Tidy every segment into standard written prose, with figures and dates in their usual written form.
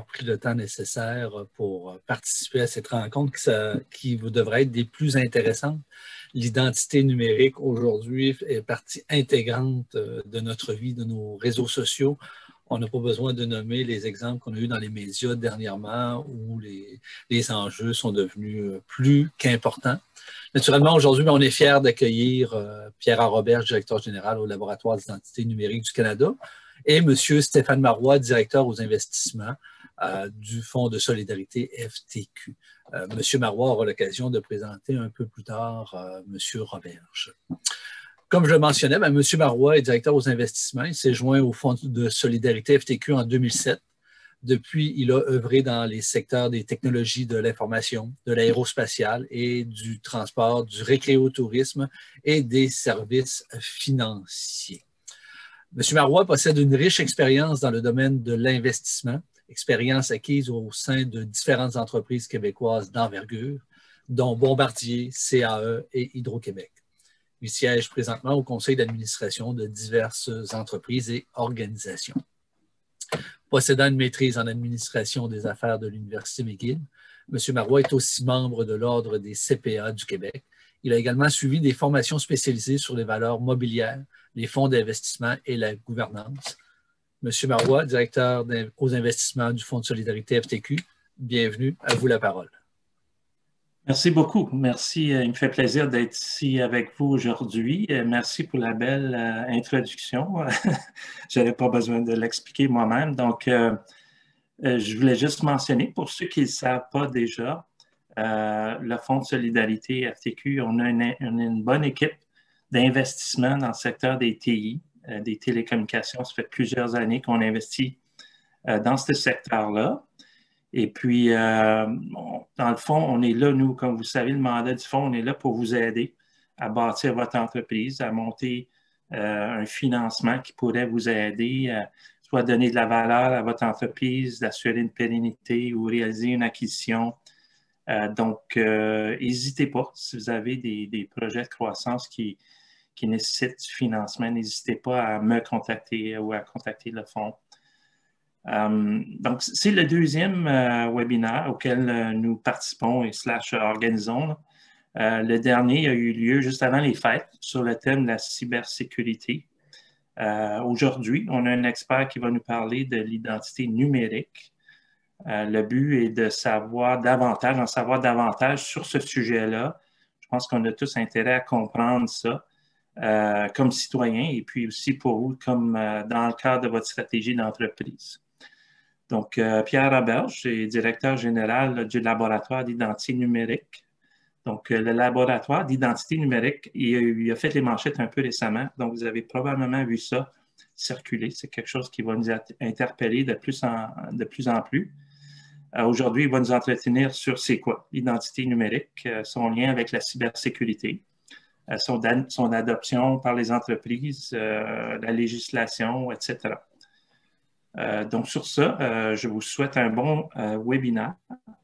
pris le temps nécessaire pour participer à cette rencontre qui devrait être des plus intéressantes. L'identité numérique aujourd'hui est partie intégrante de notre vie, de nos réseaux sociaux. On n'a pas besoin de nommer les exemples qu'on a eus dans les médias dernièrement où les enjeux sont devenus plus qu'importants. Naturellement, aujourd'hui, on est fiers d'accueillir Pierre Robert, directeur général au Laboratoire d'identité numérique du Canada, et M. Stéphane Marois, directeur aux investissements du Fonds de solidarité FTQ. M. Marois aura l'occasion de présenter un peu plus tard M. Roberge. Comme je le mentionnais, M. Marois est directeur aux investissements. Il s'est joint au Fonds de solidarité FTQ en 2007. Depuis, il a œuvré dans les secteurs des technologies de l'information, de l'aérospatiale et du transport, du récréotourisme et des services financiers. M. Marois possède une riche expérience dans le domaine de l'investissement, expérience acquise au sein de différentes entreprises québécoises d'envergure, dont Bombardier, CAE et Hydro-Québec. Il siège présentement au conseil d'administration de diverses entreprises et organisations. Possédant une maîtrise en administration des affaires de l'Université McGill, M. Marois est aussi membre de l'Ordre des CPA du Québec. Il a également suivi des formations spécialisées sur les valeurs mobilières, les fonds d'investissement et la gouvernance. M. Marois, directeur aux investissements du Fonds de solidarité FTQ, bienvenue, à vous la parole. Merci beaucoup. Merci. Il me fait plaisir d'être ici avec vous aujourd'hui. Merci pour la belle introduction. Je n'avais pas besoin de l'expliquer moi-même. Donc, je voulais juste mentionner, pour ceux qui ne le savent pas déjà, le Fonds de solidarité FTQ, on a une bonne équipe d'investissement dans le secteur des TI, des télécommunications. Ça fait plusieurs années qu'on investit dans ce secteur-là. Et puis, dans le fond, on est là, nous, comme vous savez, le mandat du fonds, on est là pour vous aider à bâtir votre entreprise, à monter un financement qui pourrait vous aider, soit donner de la valeur à votre entreprise, d'assurer une pérennité ou réaliser une acquisition. Donc, n'hésitez pas, si vous avez des projets de croissance qui nécessitent du financement, n'hésitez pas à me contacter ou à contacter le fonds. Donc, c'est le deuxième webinaire auquel nous participons et organisons. Le dernier a eu lieu juste avant les fêtes sur le thème de la cybersécurité. Aujourd'hui, on a un expert qui va nous parler de l'identité numérique. Le but est de savoir davantage sur ce sujet-là. Je pense qu'on a tous intérêt à comprendre ça comme citoyens et puis aussi pour vous, comme dans le cadre de votre stratégie d'entreprise. Donc, Pierre Roberge est directeur général du laboratoire d'identité numérique. Donc, le laboratoire d'identité numérique, il a fait les manchettes un peu récemment. Donc, vous avez probablement vu ça circuler. C'est quelque chose qui va nous interpeller de plus en plus. Aujourd'hui, il va nous entretenir sur c'est quoi l'identité numérique, son lien avec la cybersécurité, son adoption par les entreprises, la législation, etc. Donc, sur ça, je vous souhaite un bon webinaire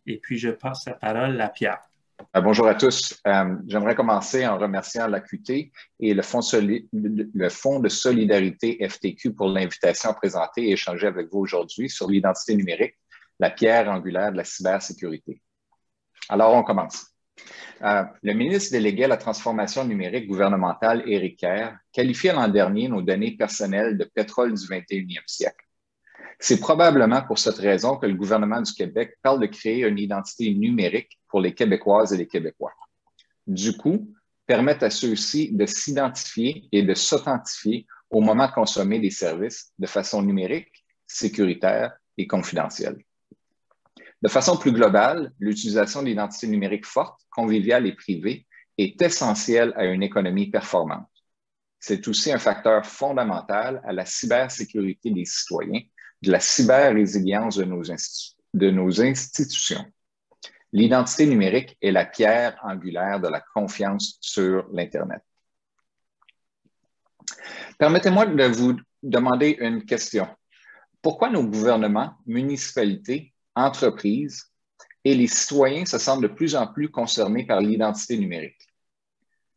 et puis je passe la parole à Pierre. Bonjour à tous. J'aimerais commencer en remerciant l'AQT et le Fonds de solidarité FTQ pour l'invitation à présenter et échanger avec vous aujourd'hui sur l'identité numérique, la pierre angulaire de la cybersécurité. Alors, on commence. Le ministre délégué à la transformation numérique gouvernementale, Éric Kerr, qualifiait l'an dernier nos données personnelles de pétrole du 21e siècle. C'est probablement pour cette raison que le gouvernement du Québec parle de créer une identité numérique pour les Québécoises et les Québécois. Du coup, permettre à ceux-ci de s'identifier et de s'authentifier au moment de consommer des services de façon numérique, sécuritaire et confidentielle. De façon plus globale, l'utilisation d'identités numériques fortes, conviviales et privées est essentielle à une économie performante. C'est aussi un facteur fondamental à la cybersécurité des citoyens, de la cyber-résilience de nos institutions. L'identité numérique est la pierre angulaire de la confiance sur l'Internet. Permettez-moi de vous demander une question. Pourquoi nos gouvernements, municipalités, entreprises et les citoyens se sentent de plus en plus concernés par l'identité numérique?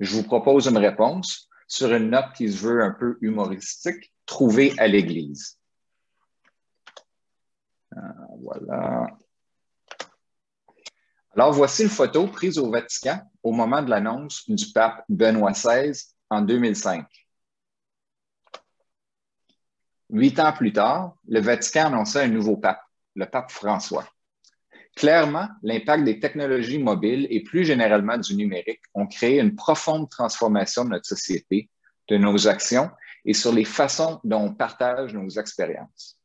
Je vous propose une réponse sur une note qui se veut un peu humoristique, trouvée à l'Église. Voilà. Alors, voici une photo prise au Vatican au moment de l'annonce du pape Benoît XVI en 2005. 8 ans plus tard, le Vatican annonçait un nouveau pape, le pape François. Clairement, l'impact des technologies mobiles et plus généralement du numérique ont créé une profonde transformation de notre société, de nos actions et sur les façons dont on partage nos expériences.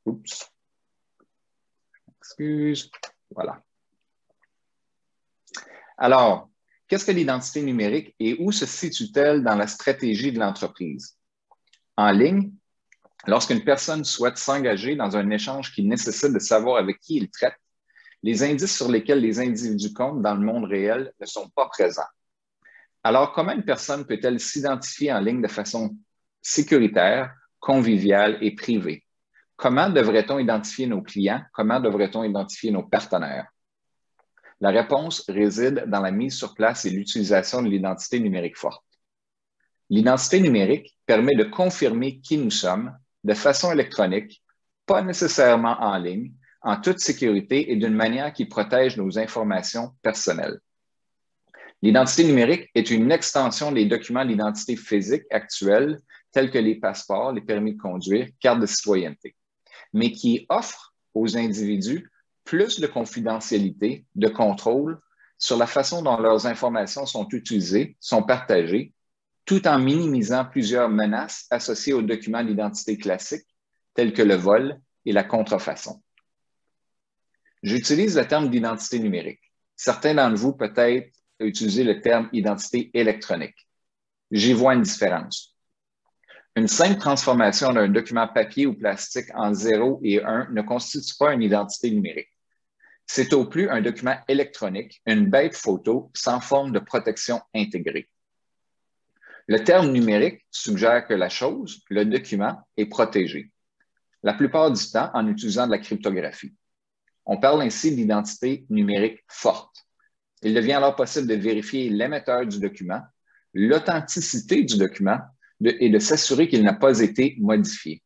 Oups. Excuse. Voilà. Alors, qu'est-ce que l'identité numérique et où se situe-t-elle dans la stratégie de l'entreprise? En ligne, lorsqu'une personne souhaite s'engager dans un échange qui nécessite de savoir avec qui il traite, les indices sur lesquels les individus comptent dans le monde réel ne sont pas présents. Alors, comment une personne peut-elle s'identifier en ligne de façon sécuritaire, conviviale et privée? Comment devrait-on identifier nos clients? Comment devrait-on identifier nos partenaires? La réponse réside dans la mise sur place et l'utilisation de l'identité numérique forte. L'identité numérique permet de confirmer qui nous sommes de façon électronique, pas nécessairement en ligne, en toute sécurité et d'une manière qui protège nos informations personnelles. L'identité numérique est une extension des documents d'identité physique actuels tels que les passeports, les permis de conduire, cartes de citoyenneté, mais qui offre aux individus plus de confidentialité, de contrôle sur la façon dont leurs informations sont utilisées, sont partagées, tout en minimisant plusieurs menaces associées aux documents d'identité classiques, tels que le vol et la contrefaçon. J'utilise le terme d'identité numérique. Certains d'entre vous peut-être utiliser le terme identité électronique. J'y vois une différence. Une simple transformation d'un document papier ou plastique en 0 et 1 ne constitue pas une identité numérique. C'est au plus un document électronique, une bête photo sans forme de protection intégrée. Le terme numérique suggère que la chose, le document, est protégé, la plupart du temps en utilisant de la cryptographie. On parle ainsi d'identité numérique forte. Il devient alors possible de vérifier l'émetteur du document, l'authenticité du document et de s'assurer qu'il n'a pas été modifié.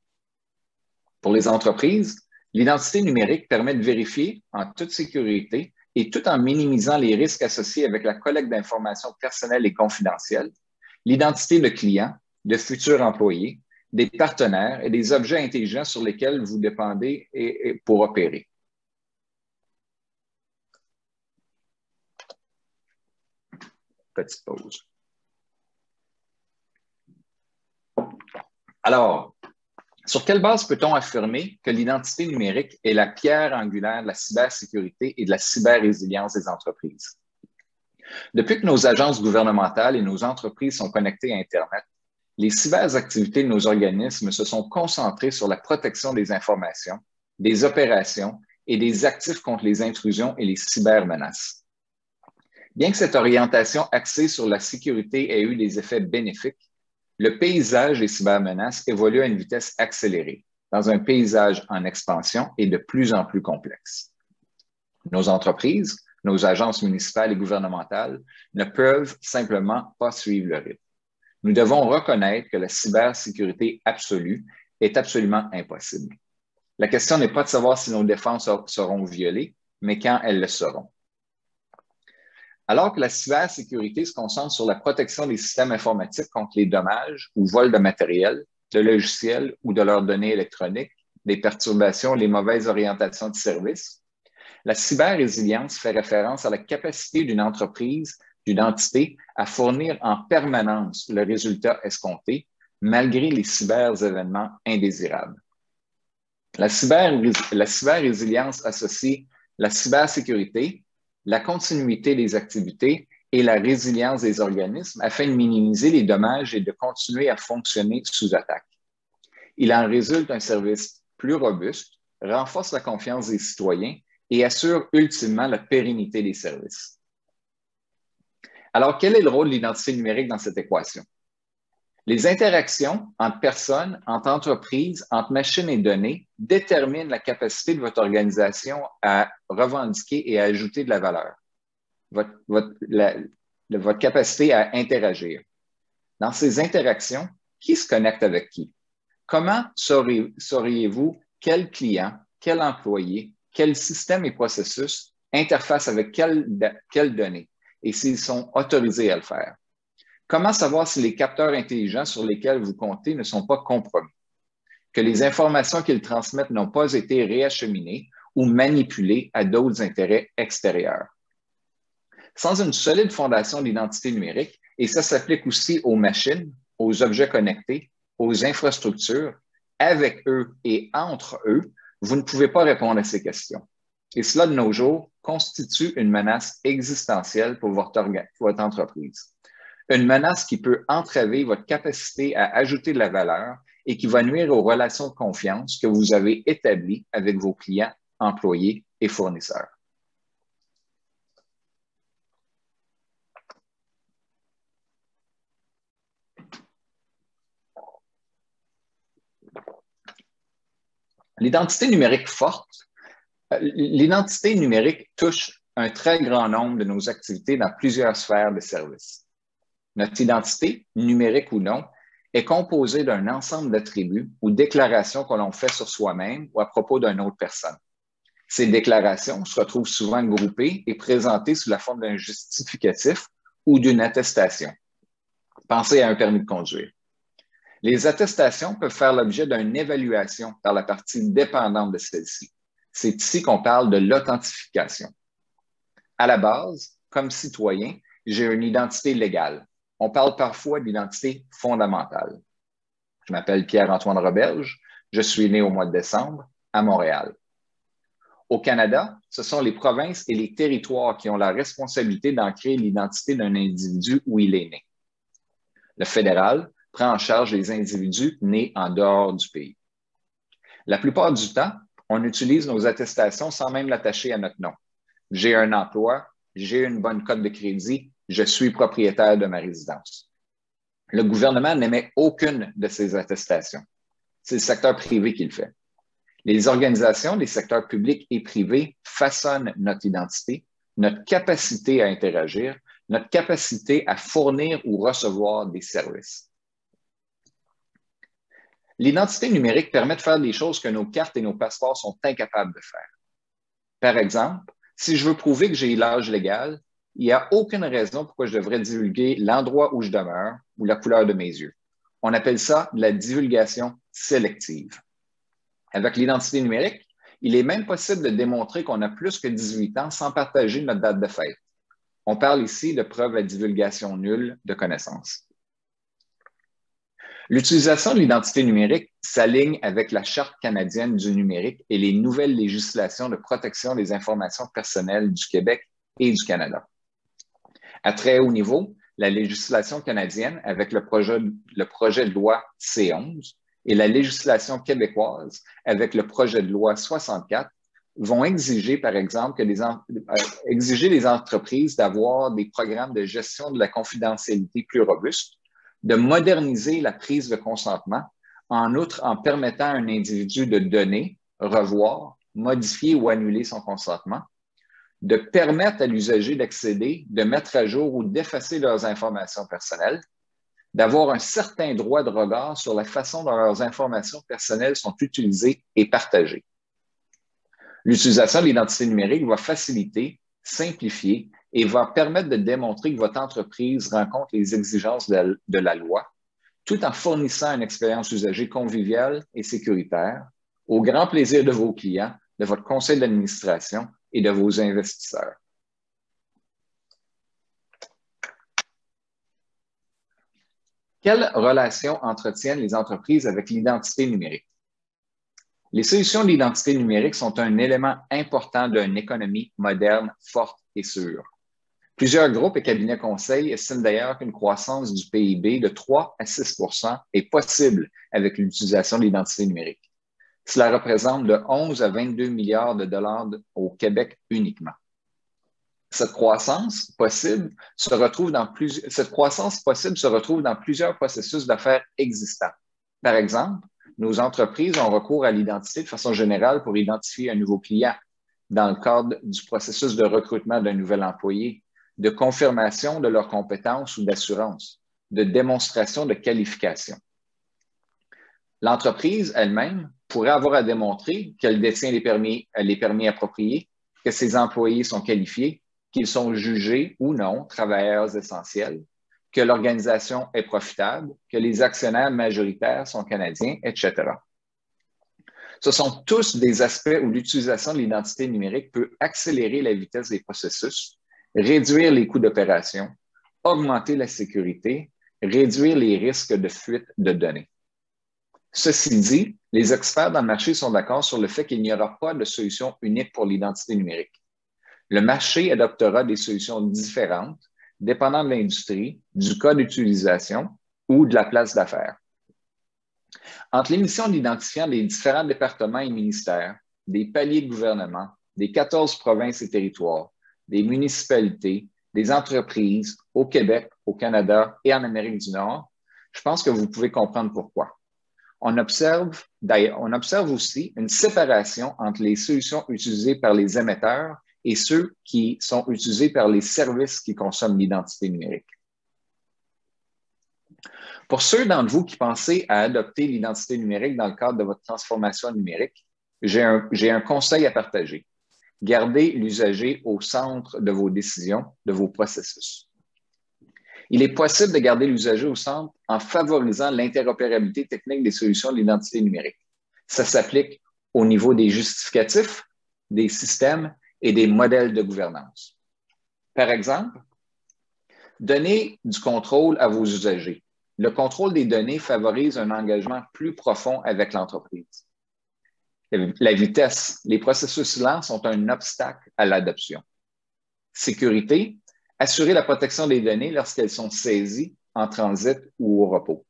Pour les entreprises, l'identité numérique permet de vérifier en toute sécurité et tout en minimisant les risques associés avec la collecte d'informations personnelles et confidentielles, l'identité de clients, de futurs employés, des partenaires et des objets intelligents sur lesquels vous dépendez pour opérer. Petite pause. Alors, sur quelle base peut-on affirmer que l'identité numérique est la pierre angulaire de la cybersécurité et de la cyber-résilience des entreprises? Depuis que nos agences gouvernementales et nos entreprises sont connectées à Internet, les cyberactivités de nos organismes se sont concentrées sur la protection des informations, des opérations et des actifs contre les intrusions et les cybermenaces. Bien que cette orientation axée sur la sécurité ait eu des effets bénéfiques, le paysage des cybermenaces évolue à une vitesse accélérée, dans un paysage en expansion et de plus en plus complexe. Nos entreprises, nos agences municipales et gouvernementales ne peuvent simplement pas suivre le rythme. Nous devons reconnaître que la cybersécurité absolue est absolument impossible. La question n'est pas de savoir si nos défenses seront violées, mais quand elles le seront. Alors que la cybersécurité se concentre sur la protection des systèmes informatiques contre les dommages ou vols de matériel, de logiciels ou de leurs données électroniques, des perturbations, les mauvaises orientations de services, la cyber-résilience fait référence à la capacité d'une entreprise, d'une entité à fournir en permanence le résultat escompté malgré les cyber-événements indésirables. La cyber-résilience associe la cybersécurité, la continuité des activités et la résilience des organismes afin de minimiser les dommages et de continuer à fonctionner sous attaque. Il en résulte un service plus robuste, renforce la confiance des citoyens et assure ultimement la pérennité des services. Alors, quel est le rôle de l'identité numérique dans cette équation? Les interactions entre personnes, entre entreprises, entre machines et données déterminent la capacité de votre organisation à revendiquer et à ajouter de la valeur, votre capacité à interagir. Dans ces interactions, qui se connecte avec qui? comment sauriez-vous quel client, quel employé, quel système et processus interface avec quelles données et s'ils sont autorisés à le faire? Comment savoir si les capteurs intelligents sur lesquels vous comptez ne sont pas compromis, que les informations qu'ils transmettent n'ont pas été réacheminées ou manipulées à d'autres intérêts extérieurs? Sans une solide fondation d'identité numérique, et ça s'applique aussi aux machines, aux objets connectés, aux infrastructures, avec eux et entre eux, vous ne pouvez pas répondre à ces questions. Et cela, de nos jours, constitue une menace existentielle pour votre entreprise. Une menace qui peut entraver votre capacité à ajouter de la valeur et qui va nuire aux relations de confiance que vous avez établies avec vos clients, employés et fournisseurs. L'identité numérique forte. L'identité numérique touche un très grand nombre de nos activités dans plusieurs sphères de services. Notre identité, numérique ou non, est composée d'un ensemble d'attributs ou déclarations que l'on fait sur soi-même ou à propos d'une autre personne. Ces déclarations se retrouvent souvent groupées et présentées sous la forme d'un justificatif ou d'une attestation. Pensez à un permis de conduire. Les attestations peuvent faire l'objet d'une évaluation par la partie dépendante de celle-ci. C'est ici qu'on parle de l'authentification. À la base, comme citoyen, j'ai une identité légale. On parle parfois d'identité fondamentale. Je m'appelle Pierre-Antoine Roberge. Je suis né au mois de décembre à Montréal. Au Canada, ce sont les provinces et les territoires qui ont la responsabilité d'ancrer l'identité d'un individu où il est né. Le fédéral prend en charge les individus nés en dehors du pays. La plupart du temps, on utilise nos attestations sans même l'attacher à notre nom. J'ai un emploi, j'ai une bonne cote de crédit, je suis propriétaire de ma résidence. Le gouvernement n'émet aucune de ces attestations. C'est le secteur privé qui le fait. Les organisations des secteurs publics et privés façonnent notre identité, notre capacité à interagir, notre capacité à fournir ou recevoir des services. L'identité numérique permet de faire des choses que nos cartes et nos passeports sont incapables de faire. Par exemple, si je veux prouver que j'ai l'âge légal, il n'y a aucune raison pourquoi je devrais divulguer l'endroit où je demeure ou la couleur de mes yeux. On appelle ça de la divulgation sélective. Avec l'identité numérique, il est même possible de démontrer qu'on a plus que 18 ans sans partager notre date de fête. On parle ici de preuve à divulgation nulle de connaissances. L'utilisation de l'identité numérique s'aligne avec la Charte canadienne du numérique et les nouvelles législations de protection des informations personnelles du Québec et du Canada. À très haut niveau, la législation canadienne, avec le projet de loi C11, et la législation québécoise, avec le projet de loi 64, vont exiger, par exemple, exiger des entreprises d'avoir des programmes de gestion de la confidentialité plus robustes, de moderniser la prise de consentement, en outre en permettant à un individu de donner, revoir, modifier ou annuler son consentement, de permettre à l'usager d'accéder, de mettre à jour ou d'effacer leurs informations personnelles, d'avoir un certain droit de regard sur la façon dont leurs informations personnelles sont utilisées et partagées. L'utilisation de l'identité numérique va faciliter, simplifier et va permettre de démontrer que votre entreprise rencontre les exigences de la loi, tout en fournissant une expérience usagée conviviale et sécuritaire, au grand plaisir de vos clients, de votre conseil d'administration et de vos investisseurs. Quelles relations entretiennent les entreprises avec l'identité numérique? Les solutions d'identité numérique sont un élément important d'une économie moderne, forte et sûre. Plusieurs groupes et cabinets conseils estiment d'ailleurs qu'une croissance du PIB de 3 à 6 % est possible avec l'utilisation de l'identité numérique. Cela représente de 11 à 22 milliards de dollars au Québec uniquement. Cette croissance possible se retrouve dans plusieurs processus d'affaires existants. Par exemple, nos entreprises ont recours à l'identité de façon générale pour identifier un nouveau client dans le cadre du processus de recrutement d'un nouvel employé, de confirmation de leurs compétences ou d'assurance, de démonstration de qualification. L'entreprise elle-même pourrait avoir à démontrer qu'elle détient les permis appropriés, que ses employés sont qualifiés, qu'ils sont jugés ou non travailleurs essentiels, que l'organisation est profitable, que les actionnaires majoritaires sont canadiens, etc. Ce sont tous des aspects où l'utilisation de l'identité numérique peut accélérer la vitesse des processus, réduire les coûts d'opération, augmenter la sécurité, réduire les risques de fuite de données. Ceci dit, les experts dans le marché sont d'accord sur le fait qu'il n'y aura pas de solution unique pour l'identité numérique. Le marché adoptera des solutions différentes, dépendant de l'industrie, du cas d'utilisation ou de la place d'affaires. Entre l'émission d'identifiants des différents départements et ministères, des paliers de gouvernement, des 14 provinces et territoires, des municipalités, des entreprises au Québec, au Canada et en Amérique du Nord, je pense que vous pouvez comprendre pourquoi. On observe aussi une séparation entre les solutions utilisées par les émetteurs et ceux qui sont utilisés par les services qui consomment l'identité numérique. Pour ceux d'entre vous qui pensez à adopter l'identité numérique dans le cadre de votre transformation numérique, j'ai un conseil à partager. Gardez l'usager au centre de vos décisions, de vos processus. Il est possible de garder l'usager au centre en favorisant l'interopérabilité technique des solutions de l'identité numérique. Ça s'applique au niveau des justificatifs, des systèmes et des modèles de gouvernance. Par exemple, donnez du contrôle à vos usagers. Le contrôle des données favorise un engagement plus profond avec l'entreprise. La vitesse, les processus lents sont un obstacle à l'adoption. Sécurité, assurer la protection des données lorsqu'elles sont saisies en transit ou au repos.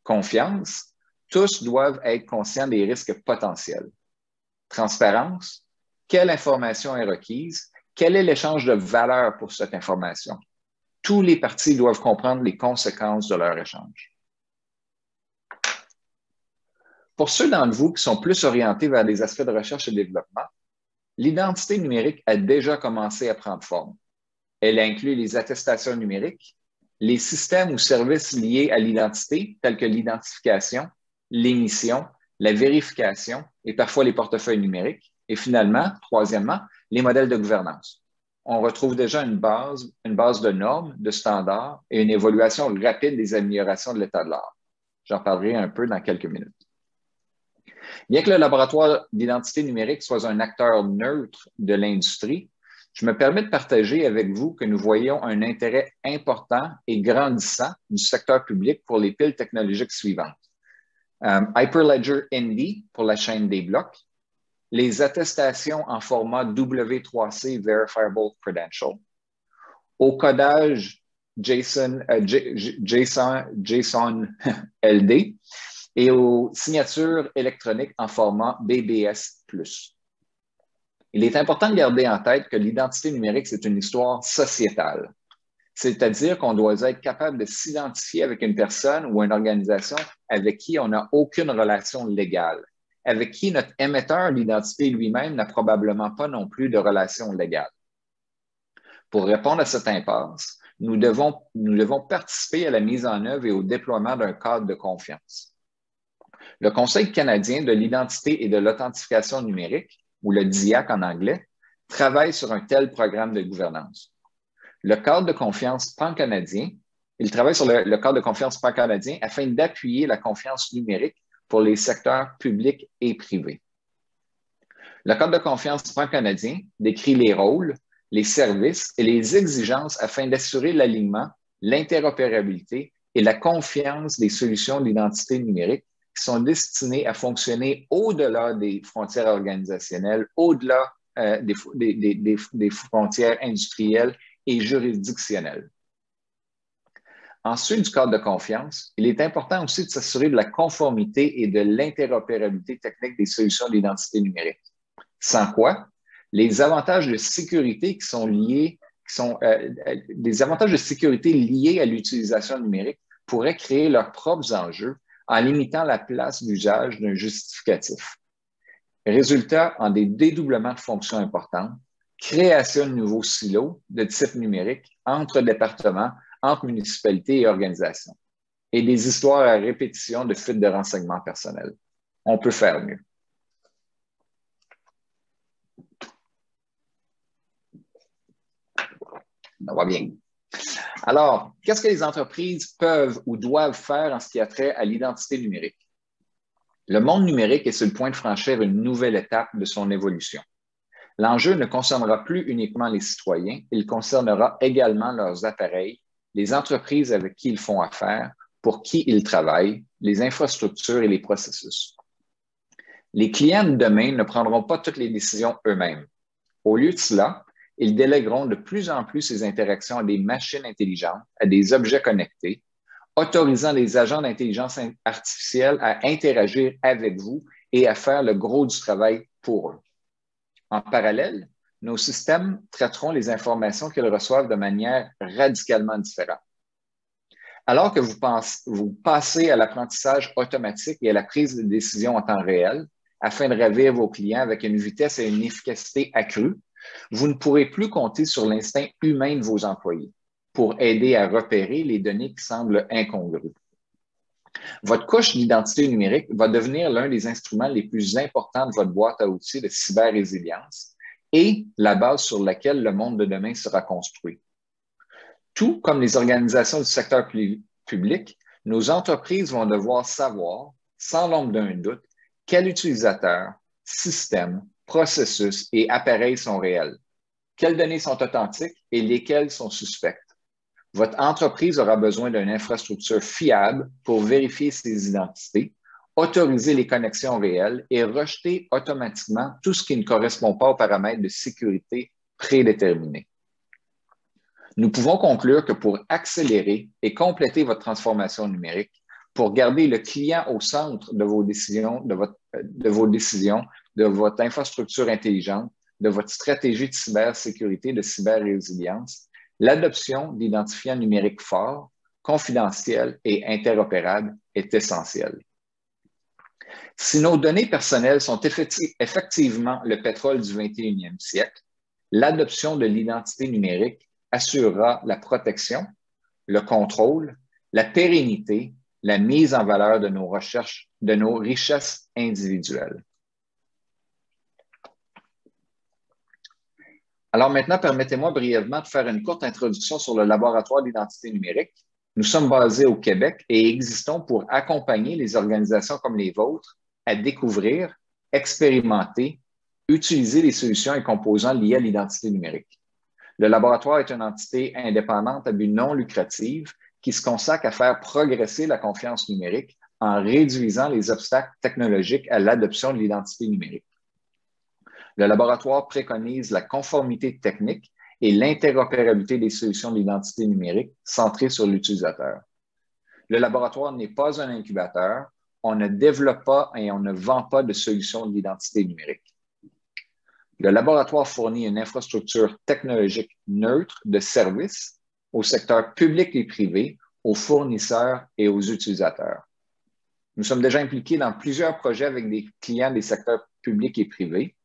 Confiance, tous doivent être conscients des risques potentiels. Transparence, quelle information est requise? Quel est l'échange de valeur pour cette information? Tous les parties doivent comprendre les conséquences de leur échange. Pour ceux d'entre vous qui sont plus orientés vers les aspects de recherche et développement, l'identité numérique a déjà commencé à prendre forme. Elle inclut les attestations numériques, les systèmes ou services liés à l'identité, tels que l'identification, l'émission, la vérification et parfois les portefeuilles numériques. Et finalement, troisièmement, les modèles de gouvernance. On retrouve déjà une base de normes, de standards et une évaluation rapide des améliorations de l'état de l'art. J'en parlerai un peu dans quelques minutes. Bien que le laboratoire d'identité numérique soit un acteur neutre de l'industrie, je me permets de partager avec vous que nous voyons un intérêt important et grandissant du secteur public pour les piles technologiques suivantes. Hyperledger ND pour la chaîne des blocs, les attestations en format W3C Verifiable Credential, au codage JSON LD et aux signatures électroniques en format BBS+. Il est important de garder en tête que l'identité numérique, c'est une histoire sociétale. C'est-à-dire qu'on doit être capable de s'identifier avec une personne ou une organisation avec qui on n'a aucune relation légale, avec qui notre émetteur d'identité lui-même n'a probablement pas non plus de relation légale. Pour répondre à cette impasse, nous devons participer à la mise en œuvre et au déploiement d'un cadre de confiance. Le Conseil canadien de l'identité et de l'authentification numérique, ou le DIAC en anglais, travaille sur un tel programme de gouvernance. Le cadre de confiance pan-canadien, il travaille sur le cadre de confiance pan-canadien afin d'appuyer la confiance numérique pour les secteurs publics et privés. Le cadre de confiance pan-canadien décrit les rôles, les services et les exigences afin d'assurer l'alignement, l'interopérabilité et la confiance des solutions d'identité numérique qui sont destinées à fonctionner au-delà des frontières organisationnelles, au-delà des frontières industrielles et juridictionnelles. Ensuite, du cadre de confiance, il est important aussi de s'assurer de la conformité et de l'interopérabilité technique des solutions d'identité numérique. Sans quoi, les avantages de sécurité des avantages de sécurité liés à l'utilisation numérique pourraient créer leurs propres enjeux en limitant la place d'usage d'un justificatif. Résultat en des dédoublements de fonctions importantes, création de nouveaux silos de type numérique entre départements, entre municipalités et organisations. et des histoires à répétition de fuite de renseignements personnels. On peut faire mieux. Ça va bien. Alors, qu'est-ce que les entreprises peuvent ou doivent faire en ce qui a trait à l'identité numérique? Le monde numérique est sur le point de franchir une nouvelle étape de son évolution. L'enjeu ne concernera plus uniquement les citoyens, il concernera également leurs appareils, les entreprises avec qui ils font affaire, pour qui ils travaillent, les infrastructures et les processus. Les clients de demain ne prendront pas toutes les décisions eux-mêmes. Au lieu de cela, ils délègueront de plus en plus ces interactions à des machines intelligentes, à des objets connectés, autorisant les agents d'intelligence artificielle à interagir avec vous et à faire le gros du travail pour eux. En parallèle, nos systèmes traiteront les informations qu'ils reçoivent de manière radicalement différente. Alors que vous passez à l'apprentissage automatique et à la prise de décision en temps réel, afin de ravir vos clients avec une vitesse et une efficacité accrues, vous ne pourrez plus compter sur l'instinct humain de vos employés pour aider à repérer les données qui semblent incongrues. Votre couche d'identité numérique va devenir l'un des instruments les plus importants de votre boîte à outils de cyber-résilience et la base sur laquelle le monde de demain sera construit. Tout comme les organisations du secteur public, nos entreprises vont devoir savoir, sans l'ombre d'un doute, quels utilisateurs, systèmes, processus et appareils sont réels, quelles données sont authentiques et lesquelles sont suspectes. Votre entreprise aura besoin d'une infrastructure fiable pour vérifier ses identités, autoriser les connexions réelles et rejeter automatiquement tout ce qui ne correspond pas aux paramètres de sécurité prédéterminés. Nous pouvons conclure que pour accélérer et compléter votre transformation numérique, pour garder le client au centre de vos décisions, de votre infrastructure intelligente, de votre stratégie de cybersécurité, de cyber-résilience, l'adoption d'identifiants numériques forts, confidentiels et interopérables est essentielle. Si nos données personnelles sont effectivement le pétrole du 21e siècle, l'adoption de l'identité numérique assurera la protection, le contrôle, la pérennité, la mise en valeur de nos recherches, de nos richesses individuelles. Alors maintenant, permettez-moi brièvement de faire une courte introduction sur le laboratoire d'identité numérique. Nous sommes basés au Québec et existons pour accompagner les organisations comme les vôtres à découvrir, expérimenter, utiliser les solutions et composants liés à l'identité numérique. Le laboratoire est une entité indépendante à but non lucratif qui se consacre à faire progresser la confiance numérique en réduisant les obstacles technologiques à l'adoption de l'identité numérique. Le laboratoire préconise la conformité technique et l'interopérabilité des solutions d'identité numérique centrées sur l'utilisateur. Le laboratoire n'est pas un incubateur, on ne développe pas et on ne vend pas de solutions d'identité numérique. Le laboratoire fournit une infrastructure technologique neutre de services au secteur public et privé, aux fournisseurs et aux utilisateurs. Nous sommes déjà impliqués dans plusieurs projets avec des clients des secteurs publics et privés.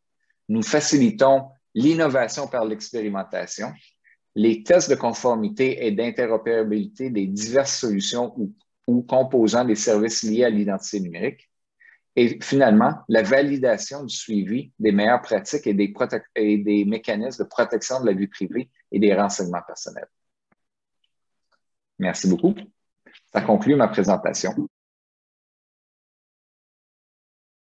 Nous facilitons l'innovation par l'expérimentation, les tests de conformité et d'interopérabilité des diverses solutions ou composants des services liés à l'identité numérique. Et finalement, la validation du suivi des meilleures pratiques et des mécanismes de protection de la vie privée et des renseignements personnels. Merci beaucoup. Ça conclut ma présentation.